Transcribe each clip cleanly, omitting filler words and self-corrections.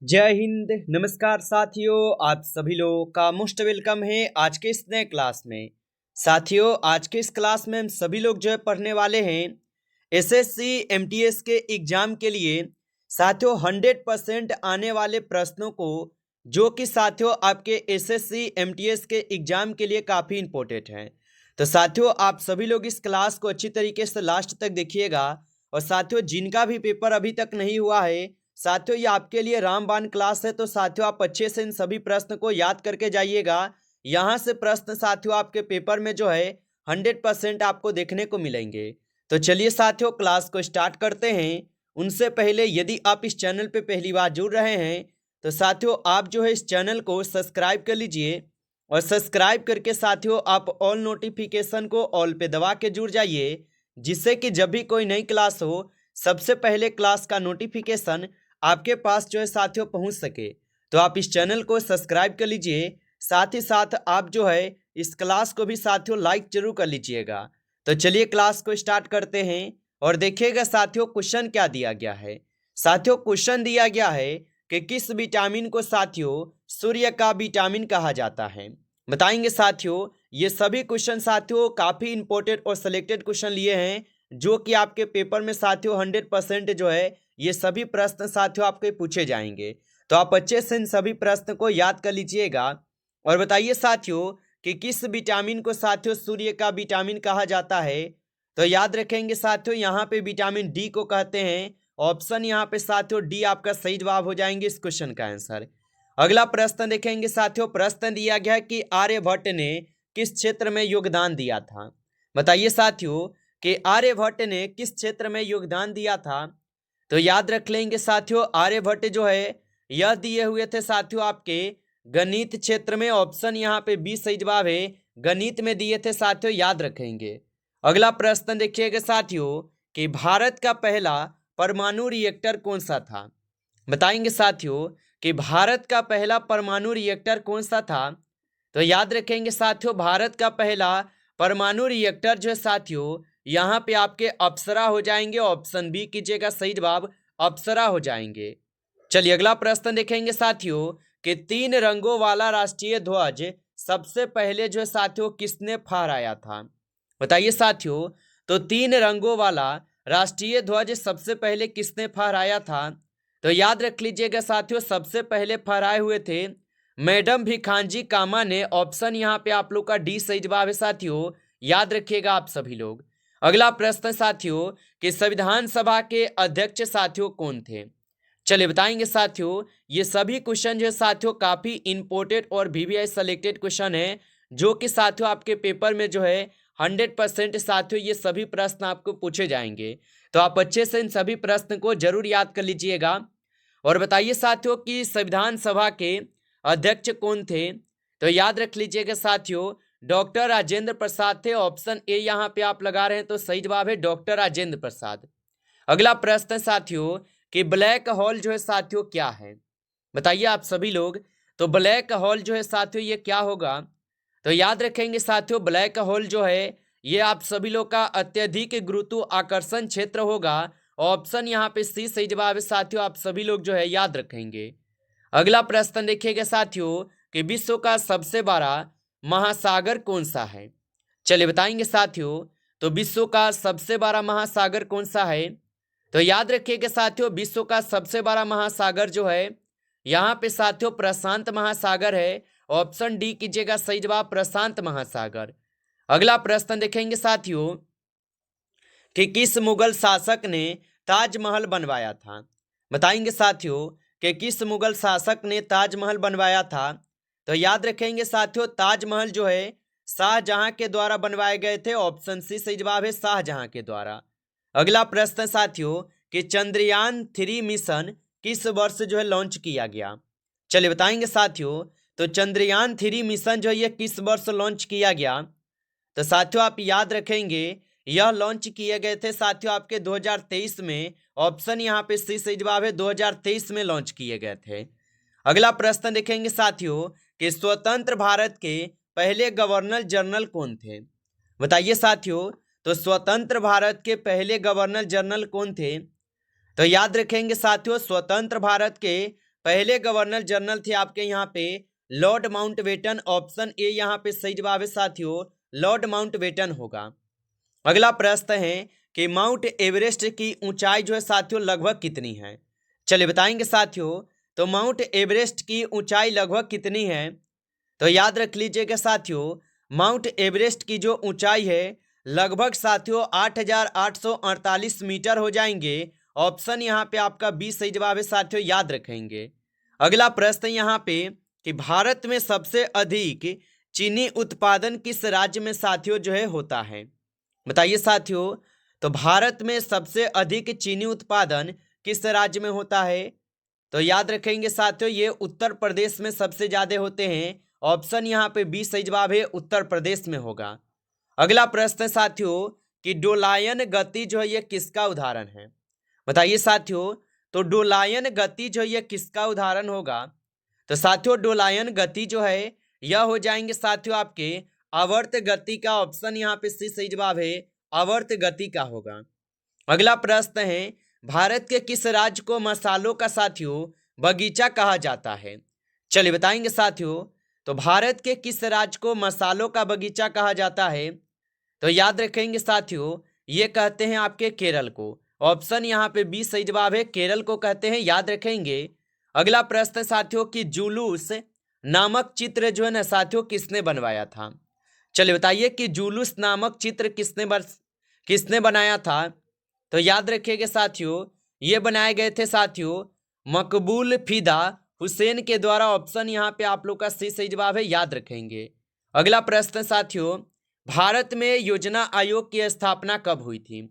जय हिंद। नमस्कार साथियों, आप सभी लोगों का मोस्ट वेलकम है आज के इस नए क्लास में। साथियों, आज के इस क्लास में हम सभी लोग जो है पढ़ने वाले हैं एसएससी एमटीएस के एग्जाम के लिए साथियों 100% आने वाले प्रश्नों को, जो कि साथियों आपके एसएससी एमटीएस के एग्जाम के लिए काफ़ी इंपॉर्टेंट हैं। तो साथियों, आप सभी लोग इस क्लास को अच्छी तरीके से लास्ट तक देखिएगा। और साथियों, जिनका भी पेपर अभी तक नहीं हुआ है, साथियों ये आपके लिए रामबाण क्लास है। तो साथियों, आप अच्छे से इन सभी प्रश्न को याद करके जाइएगा। यहाँ से प्रश्न साथियों आपके पेपर में जो है 100% आपको देखने को मिलेंगे। तो चलिए साथियों, क्लास को स्टार्ट करते हैं। उनसे पहले यदि आप इस चैनल पे पहली बार जुड़ रहे हैं तो साथियों आप जो है इस चैनल को सब्सक्राइब कर लीजिए। और सब्सक्राइब करके साथियों आप ऑल नोटिफिकेशन को ऑल पे दबा के जुड़ जाइए, जिससे कि जब भी कोई नई क्लास हो सबसे पहले क्लास का नोटिफिकेशन आपके पास जो है साथियों पहुंच सके। तो आप इस चैनल को सब्सक्राइब कर लीजिए। साथ ही साथ आप जो है इस क्लास को भी साथियों लाइक जरूर कर लीजिएगा। तो चलिए क्लास को स्टार्ट करते हैं और देखिएगा साथियों क्वेश्चन क्या दिया गया है। साथियों क्वेश्चन दिया गया है कि किस विटामिन को साथियों सूर्य का विटामिन कहा जाता है। बताएंगे साथियों। ये सभी क्वेश्चन साथियों काफी इंपॉर्टेंट और सिलेक्टेड क्वेश्चन लिए हैं, जो कि आपके पेपर में साथियों 100% जो है ये सभी प्रश्न साथियों आपके पूछे जाएंगे। तो आप अच्छे से इन सभी प्रश्न को याद कर लीजिएगा और बताइए साथियों कि किस विटामिन को साथियों सूर्य का विटामिन कहा जाता है। तो याद रखेंगे साथियों, यहाँ पे विटामिन डी को कहते हैं। ऑप्शन यहाँ पे साथियों डी आपका सही जवाब हो जाएंगे इस क्वेश्चन का आंसर। अगला प्रश्न देखेंगे साथियों। प्रश्न दिया गया कि आर्यभट्ट ने किस क्षेत्र में योगदान दिया था। बताइए साथियों कि आर्यभट्ट ने किस क्षेत्र में योगदान दिया था। तो याद रख लेंगे साथियों, आर्यभट्ट जो है यह दिए हुए थे साथियों आपके गणित क्षेत्र में। ऑप्शन यहाँ पे बी सही जवाब है, गणित में दिए थे साथियों, याद रखेंगे। अगला प्रश्न देखिएगा साथियों कि भारत का पहला परमाणु रिएक्टर कौन सा था। बताएंगे साथियों कि भारत का पहला परमाणु रिएक्टर कौन सा था। तो याद रखेंगे साथियों, भारत का पहला परमाणु रिएक्टर जो है साथियों यहाँ पे आपके अप्सरा हो जाएंगे। ऑप्शन बी कीजिएगा सही जवाब, अप्सरा हो जाएंगे। चलिए अगला प्रश्न देखेंगे साथियों कि 3 रंगों वाला राष्ट्रीय ध्वज सबसे पहले जो है साथियों किसने फहराया था। बताइए साथियों, तो 3 रंगों वाला राष्ट्रीय ध्वज सबसे पहले किसने फहराया था। तो याद रख लीजिएगा साथियों, सबसे पहले फहराए हुए थे मैडम भिखांजी कामा ने। ऑप्शन यहाँ पे आप लोग का डी सही जवाब है साथियों, याद रखिएगा आप सभी लोग। अगला प्रश्न साथियों कि संविधान सभा के अध्यक्ष साथियों कौन थे। चलिए बताएंगे साथियों, ये सभी क्वेश्चन जो है साथियों काफी इंपॉर्टेंट और वीवीआई सेलेक्टेड क्वेश्चन है, जो कि साथियों आपके पेपर में जो है 100% साथियों ये सभी प्रश्न आपको पूछे जाएंगे। तो आप अच्छे से इन सभी प्रश्न को जरूर याद कर लीजिएगा। और बताइए साथियों कि संविधान सभा के अध्यक्ष कौन थे। तो याद रख लीजिएगा साथियों, डॉक्टर राजेंद्र प्रसाद थे। ऑप्शन ए यहाँ पे आप लगा रहे हैं तो सही जवाब है डॉक्टर राजेंद्र प्रसाद। अगला प्रश्न साथियों कि ब्लैक होल जो है साथियों क्या है। बताइए आप सभी लोग, तो ब्लैक होल जो है साथियों ये क्या होगा। तो याद रखेंगे साथियों, ब्लैक होल जो है ये आप सभी लोग का अत्यधिक गुरुत्वाकर्षण क्षेत्र होगा। ऑप्शन यहाँ पे सी सही जवाब है साथियों, आप सभी लोग जो है याद रखेंगे। अगला प्रश्न देखिएगा साथियों कि विश्व का सबसे बड़ा महासागर कौन सा है। चलिए बताएंगे साथियों, तो विश्व का सबसे बड़ा महासागर कौन सा है। तो याद रखिएगा साथियों, विश्व का सबसे बड़ा महासागर जो है यहाँ पे साथियों प्रशांत महासागर है। ऑप्शन डी कीजिएगा सही जवाब, प्रशांत महासागर। अगला प्रश्न देखेंगे साथियों कि किस मुगल शासक ने ताजमहल बनवाया था। बताएंगे साथियों कि किस मुगल शासक ने ताजमहल बनवाया था। तो याद रखेंगे साथियों, ताजमहल जो है शाहजहां के द्वारा बनवाए गए थे। ऑप्शन सी सही जवाब है, शाहजहां के द्वारा। अगला प्रश्न साथियों कि चंद्रयान 3 मिशन किस वर्ष जो है लॉन्च किया गया। चलिए बताएंगे साथियों, तो चंद्रयान 3 मिशन जो है ये किस वर्ष लॉन्च किया गया। तो साथियों आप याद रखेंगे, यह लॉन्च किए गए थे साथियों आपके 2023 में। ऑप्शन यहाँ पे सी सही जवाब है, 2023 में लॉन्च किए गए थे। अगला प्रश्न देखेंगे साथियों कि स्वतंत्र भारत के पहले गवर्नर जनरल कौन थे। बताइए साथियों, तो स्वतंत्र भारत के पहले गवर्नर जनरल कौन थे। तो याद रखेंगे साथियों, स्वतंत्र भारत के पहले गवर्नर जनरल थे आपके यहाँ पे लॉर्ड माउंटबेटन। ऑप्शन ए यहाँ पे सही जवाब है साथियों, लॉर्ड माउंटबेटन होगा। अगला प्रश्न है कि माउंट एवरेस्ट की ऊंचाई जो है साथियों लगभग कितनी है। चलिए बताएंगे साथियों। तो माउंट एवरेस्ट की ऊंचाई लगभग कितनी है, तो याद रख लीजिएगा साथियों, माउंट एवरेस्ट की जो ऊंचाई है लगभग साथियों 8,848 मीटर हो जाएंगे। ऑप्शन यहाँ पे आपका 20 सही जवाब है साथियों, याद रखेंगे। अगला प्रश्न यहाँ पे कि भारत में सबसे अधिक चीनी उत्पादन किस राज्य में साथियों जो है होता है, बताइए साथियों। तो भारत में सबसे अधिक चीनी उत्पादन किस राज्य में होता है, तो याद रखेंगे साथियों ये उत्तर प्रदेश में सबसे ज्यादा होते हैं। ऑप्शन यहाँ पे 20 सही जवाब है, उत्तर प्रदेश में होगा। अगला प्रश्न साथियों कि डोलायन गति जो है ये किसका उदाहरण है, बताइए साथियों। तो डोलायन गति जो है ये किसका उदाहरण होगा, तो साथियों डोलायन गति जो है यह हो जाएंगे साथियों आपके आवर्त गति का। ऑप्शन यहाँ पे सी सही जवाब है, आवर्त गति का होगा। अगला प्रश्न है भारत के किस राज्य को मसालों का साथियों बगीचा कहा जाता है, चलिए बताएंगे साथियों। तो भारत के किस राज्य को मसालों का बगीचा कहा जाता है, तो याद रखेंगे साथियों ये कहते हैं आपके केरल को। ऑप्शन यहाँ पे 20 सही जवाब है, केरल को कहते हैं, याद रखेंगे। अगला प्रश्न साथियों कि जुलूस नामक चित्र जो है ना साथियों किसने बनवाया था, चलिए बताइए कि जुलूस नामक चित्र किसने बनाया था। तो याद रखिएगा साथियों ये बनाए गए थे साथियों मकबूल फिदा हुसैन के द्वारा। ऑप्शन यहाँ पे आप लोग का सी सही जवाब है, याद रखेंगे। अगला प्रश्न साथियों भारत में योजना आयोग की स्थापना कब हुई थी,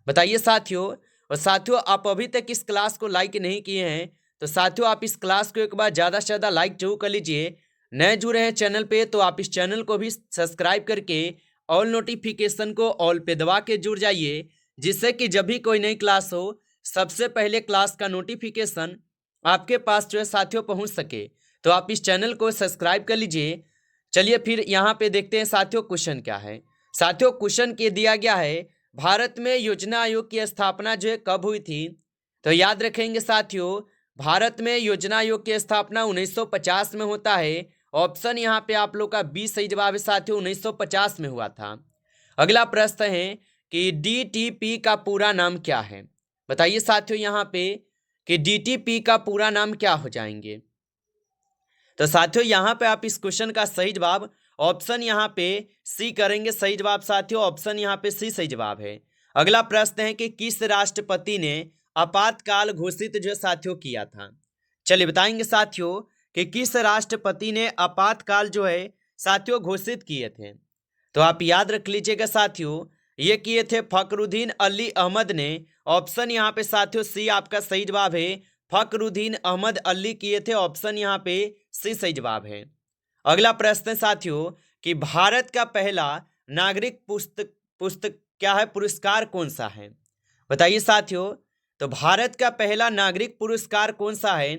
बताइए साथियों। और साथियों आप अभी तक इस क्लास को लाइक नहीं किए हैं तो साथियों आप इस क्लास को एक बार ज़्यादा से ज़्यादा लाइक जरूर कर लीजिए। नए जुड़े हैं चैनल पे तो आप इस चैनल को भी सब्सक्राइब करके ऑल नोटिफिकेशन को ऑल पे दबा के जुड़ जाइए, जिससे कि जब भी कोई नई क्लास हो सबसे पहले क्लास का नोटिफिकेशन आपके पास जो है साथियों पहुंच सके। तो आप इस चैनल को सब्सक्राइब कर लीजिए। चलिए फिर यहाँ पे देखते हैं साथियों क्वेश्चन क्या है। साथियों क्वेश्चन के दिया गया है भारत में योजना आयोग की स्थापना जो है कब हुई थी, तो याद रखेंगे साथियों भारत में योजना आयोग की स्थापना 1950 में होता है। ऑप्शन यहाँ पे आप लोग का 20 सही जवाब है साथियों, 1950 में हुआ था। अगला प्रश्न है कि डीटीपी का पूरा नाम क्या है, बताइए साथियों यहाँ पे कि डीटीपी का पूरा नाम क्या हो जाएंगे। तो साथियों यहाँ पे आप इस क्वेश्चन का सही जवाब ऑप्शन यहाँ पे सी करेंगे, सही जवाब साथियों ऑप्शन यहाँ पे सी सही जवाब है। अगला प्रश्न है कि किस राष्ट्रपति ने आपातकाल घोषित जो साथियों किया था, चलिए बताएंगे साथियों कि किस राष्ट्रपति ने आपातकाल जो है साथियों घोषित किए थे। तो आप याद रख लीजिएगा साथियों ये किए थे फखरुद्दीन अली अहमद ने। ऑप्शन यहाँ पे साथियों सी आपका सही जवाब है, फखरुद्दीन अहमद अली किए थे। ऑप्शन यहाँ पे सी सही जवाब है। अगला प्रश्न साथियों कि भारत का पहला नागरिक पुस्तक क्या है, पुरस्कार कौन सा है, बताइए साथियों। तो भारत का पहला नागरिक पुरस्कार कौन सा है,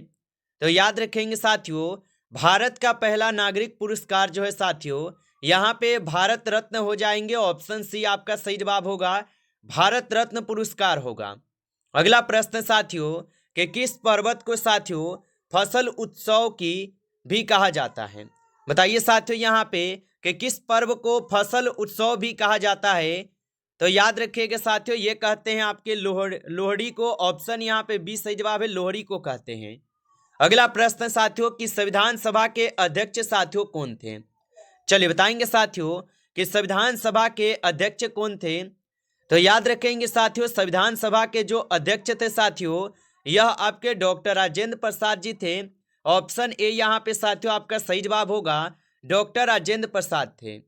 तो याद रखेंगे साथियों भारत का पहला नागरिक पुरस्कार जो है साथियों यहाँ पे भारत रत्न हो जाएंगे। ऑप्शन सी आपका सही जवाब होगा, भारत रत्न पुरस्कार होगा। अगला प्रश्न साथियों कि किस पर्वत को साथियों फसल उत्सव की भी कहा जाता है, बताइए साथियों यहाँ पे कि किस पर्व को फसल उत्सव भी कहा जाता है। तो याद रखिएगा साथियों ये कहते हैं आपके लोहड़ी को। ऑप्शन यहाँ पे 20 सही जवाब है, लोहड़ी को कहते हैं। अगला प्रश्न साथियों कि संविधान सभा के अध्यक्ष साथियों कौन थे, चलिए बताएंगे साथियों कि संविधान सभा के अध्यक्ष कौन थे। तो याद रखेंगे साथियों संविधान सभा के जो अध्यक्ष थे साथियों यह आपके डॉक्टर राजेंद्र प्रसाद जी थे। ऑप्शन ए यहाँ पे साथियों आपका सही जवाब होगा, डॉक्टर राजेंद्र प्रसाद थे।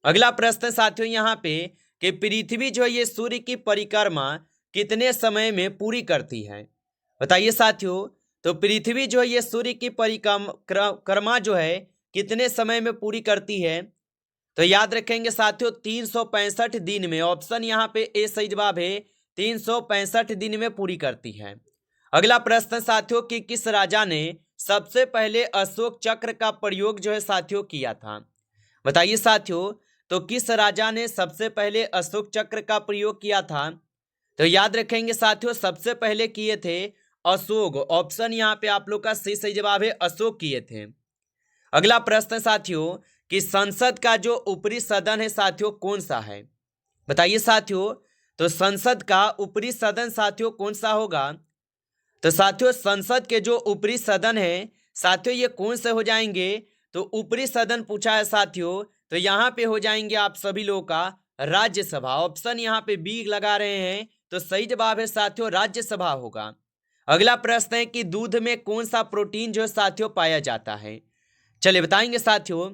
अगला प्रश्न साथियों यहाँ पे कि पृथ्वी जो है ये सूर्य की परिक्रमा कितने समय में पूरी करती है, बताइए साथियों। तो पृथ्वी जो है ये सूर्य की परिक्रमा जो है कितने समय में पूरी करती है, तो याद रखेंगे साथियों 365 दिन में। ऑप्शन यहाँ पे ए सही जवाब है, 365 दिन में पूरी करती है। अगला प्रश्न साथियों कि किस राजा ने सबसे पहले अशोक चक्र का प्रयोग जो है साथियों किया था, बताइए साथियों। तो किस राजा ने सबसे पहले अशोक चक्र का प्रयोग किया था, तो याद रखेंगे साथियों सबसे पहले किए थे अशोक। ऑप्शन यहाँ पे आप लोग का सही जवाब है अशोक किए थे। अगला प्रश्न साथियों कि संसद का जो ऊपरी सदन है साथियों कौन सा है? बताइए साथियों। तो संसद का ऊपरी सदन साथियों कौन सा होगा? तो साथियों संसद के जो ऊपरी सदन है साथियों ये कौन से हो जाएंगे? तो ऊपरी सदन पूछा है साथियों, तो यहाँ पे हो जाएंगे आप सभी लोगों का राज्यसभा। ऑप्शन यहाँ पे बी लगा रहे हैं, तो सही जवाब है साथियों राज्यसभा होगा। अगला प्रश्न है कि दूध में कौन सा प्रोटीन जो है साथियों पाया जाता है? चलिए बताएंगे साथियों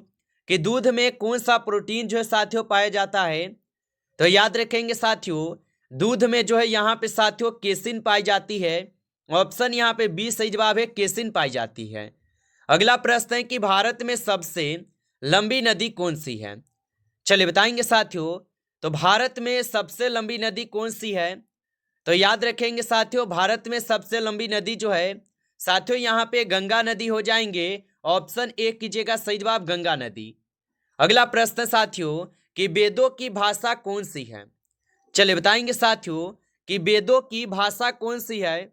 कि दूध में कौन सा प्रोटीन जो है साथियों पाया जाता है। तो याद रखेंगे साथियों दूध में जो है यहाँ पे साथियों केसिन पाई जाती है। ऑप्शन यहाँ पे बी सही जवाब है, केसिन पाई जाती है। अगला प्रश्न है कि भारत में सबसे लंबी नदी कौन सी है? चलिए बताएंगे साथियों। तो भारत में सबसे लंबी नदी कौन सी है? तो याद रखेंगे साथियों भारत में सबसे लंबी नदी जो है साथियों यहाँ पे गंगा नदी हो जाएंगे। ऑप्शन ए कीजिएगा सही जवाब गंगा नदी। अगला प्रश्न साथियों कि वेदों की भाषा कौन सी है? चलिए बताएंगे साथियों कि वेदों की भाषा कौन सी है।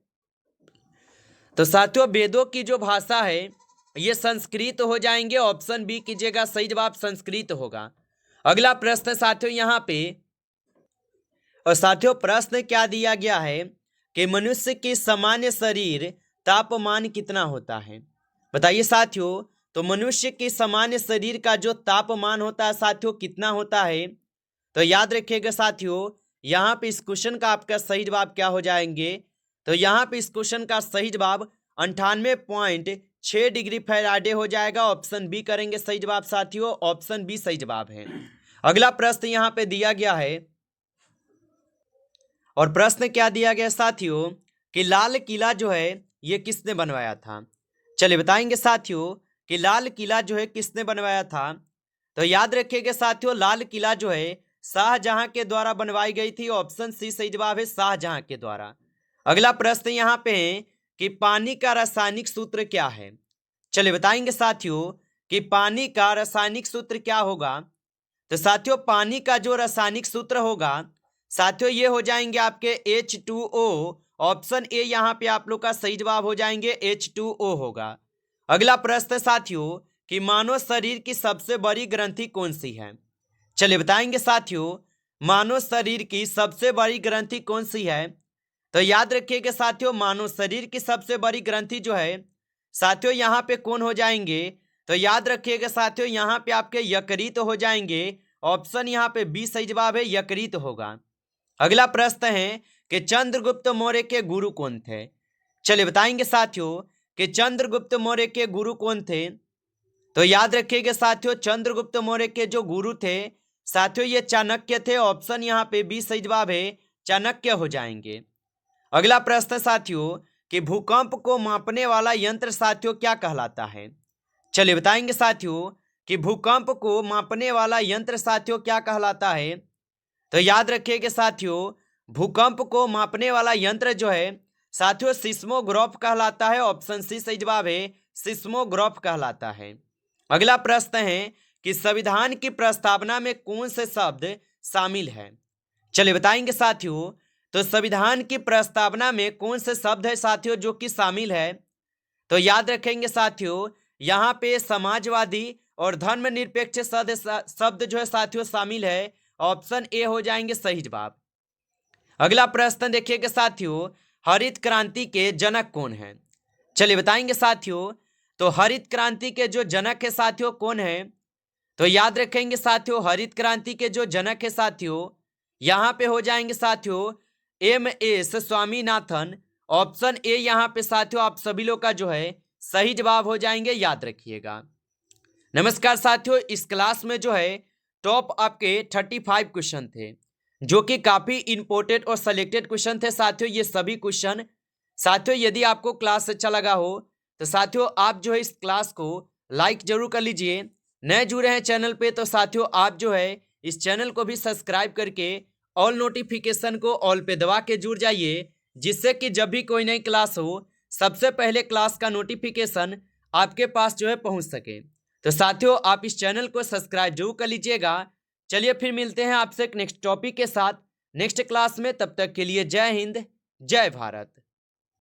तो साथियों वेदों की जो भाषा है ये संस्कृत हो जाएंगे। ऑप्शन बी कीजिएगा सही जवाब संस्कृत होगा। अगला प्रश्न साथियों यहाँ पे और साथियों प्रश्न क्या दिया गया है कि मनुष्य के सामान्य शरीर तापमान कितना होता है? बताइए साथियों। तो मनुष्य के सामान्य शरीर का जो तापमान होता है साथियों कितना होता है? तो याद रखिएगा साथियों यहाँ पे इस क्वेश्चन का आपका सही जवाब क्या हो जाएंगे? तो यहाँ पे इस क्वेश्चन का सही जवाब 98.6 डिग्री फ़ारेनहाइट हो जाएगा। ऑप्शन बी करेंगे सही जवाब साथियों, ऑप्शन बी सही जवाब है। अगला प्रश्न यहाँ पे दिया गया है और प्रश्न क्या दिया गया साथियों कि लाल किला जो है ये किसने बनवाया था? चलिए बताएंगे साथियों कि लाल किला जो है किसने बनवाया था। तो याद रखिएगा साथियों लाल किला जो है शाहजहां के द्वारा बनवाई गई थी। ऑप्शन सी सही जवाब है शाहजहां के द्वारा। अगला प्रश्न यहाँ पे है कि पानी का रासायनिक सूत्र क्या है? चलिए बताएंगे साथियों कि पानी का रासायनिक सूत्र क्या होगा। तो साथियों पानी का जो रासायनिक सूत्र होगा साथियों ये हो जाएंगे आपके H2O। ऑप्शन ए यहाँ पे आप लोग का सही जवाब हो जाएंगे H2O होगा। अगला प्रश्न साथियों कि मानव शरीर की सबसे बड़ी ग्रंथि कौन सी है? चलिए बताएंगे साथियों मानव शरीर की सबसे बड़ी ग्रंथि कौन सी है। तो याद रखिएगा साथियों मानव शरीर की सबसे बड़ी ग्रंथि जो है साथियों यहाँ पे कौन हो जाएंगे। तो याद रखिएगा साथियों यहाँ पे आपके यकृत हो जाएंगे। ऑप्शन यहाँ पे बी सही जवाब है यकृत होगा। अगला प्रश्न है कि चंद्रगुप्त मौर्य के गुरु कौन थे? चलिए बताएंगे साथियों कि चंद्रगुप्त मौर्य के गुरु कौन थे। तो याद रखिएगा साथियों चंद्रगुप्त मौर्य के जो गुरु थे साथियों ये चाणक्य थे। ऑप्शन यहाँ पे बी सही जवाब है चाणक्य हो जाएंगे। अगला प्रश्न साथियों कि भूकंप को मापने वाला यंत्र साथियों क्या कहलाता है? चलिए बताएंगे साथियों कि भूकंप को मापने वाला यंत्र साथियों क्या कहलाता है। तो याद रखिएगा साथियों भूकंप को मापने वाला यंत्र जो है साथियों सिस्मोग्राफ कहलाता है। ऑप्शन सी सही जवाब है सिस्मोग्राफ कहलाता है। अगला प्रश्न है कि संविधान की प्रस्तावना में कौन से शब्द शामिल है? चलिए बताएंगे साथियों तो संविधान की प्रस्तावना में कौन से शब्द है साथियों जो कि शामिल है। तो याद रखेंगे साथियों यहाँ पे समाजवादी और धर्मनिरपेक्ष शब्द जो है साथियों शामिल है। ऑप्शन ए हो जाएंगे सही जवाब। अगला प्रश्न देखिएगा साथियों हरित क्रांति के जनक कौन है? चलिए बताएंगे साथियों तो हरित क्रांति के जो जनक है साथियों कौन है। तो याद रखेंगे साथियों हरित क्रांति के जो जनक है साथियों यहाँ पे हो जाएंगे साथियों MS स्वामीनाथन। ऑप्शन ए यहाँ पे साथियों आप सभी लोग का जो है सही जवाब हो जाएंगे, याद रखिएगा। नमस्कार साथियों इस क्लास में जो है टॉप आपके 35 क्वेश्चन थे जो कि काफ़ी इंपॉर्टेंट और सिलेक्टेड क्वेश्चन थे साथियों। ये सभी क्वेश्चन साथियों यदि आपको क्लास अच्छा लगा हो तो साथियों आप जो है इस क्लास को लाइक जरूर कर लीजिए। नए जुड़े हैं चैनल पे तो साथियों आप जो है इस चैनल को भी सब्सक्राइब करके ऑल नोटिफिकेशन को ऑल पे दबा के जुड़ जाइए, जिससे कि जब भी कोई नई क्लास हो सबसे पहले क्लास का नोटिफिकेशन आपके पास जो है पहुंच सके। तो साथियों आप इस चैनल को सब्सक्राइब जरूर कर लीजिएगा। चलिए फिर मिलते हैं आपसे एक नेक्स्ट टॉपिक के साथ नेक्स्ट क्लास में। तब तक के लिए जय हिंद जय भारत।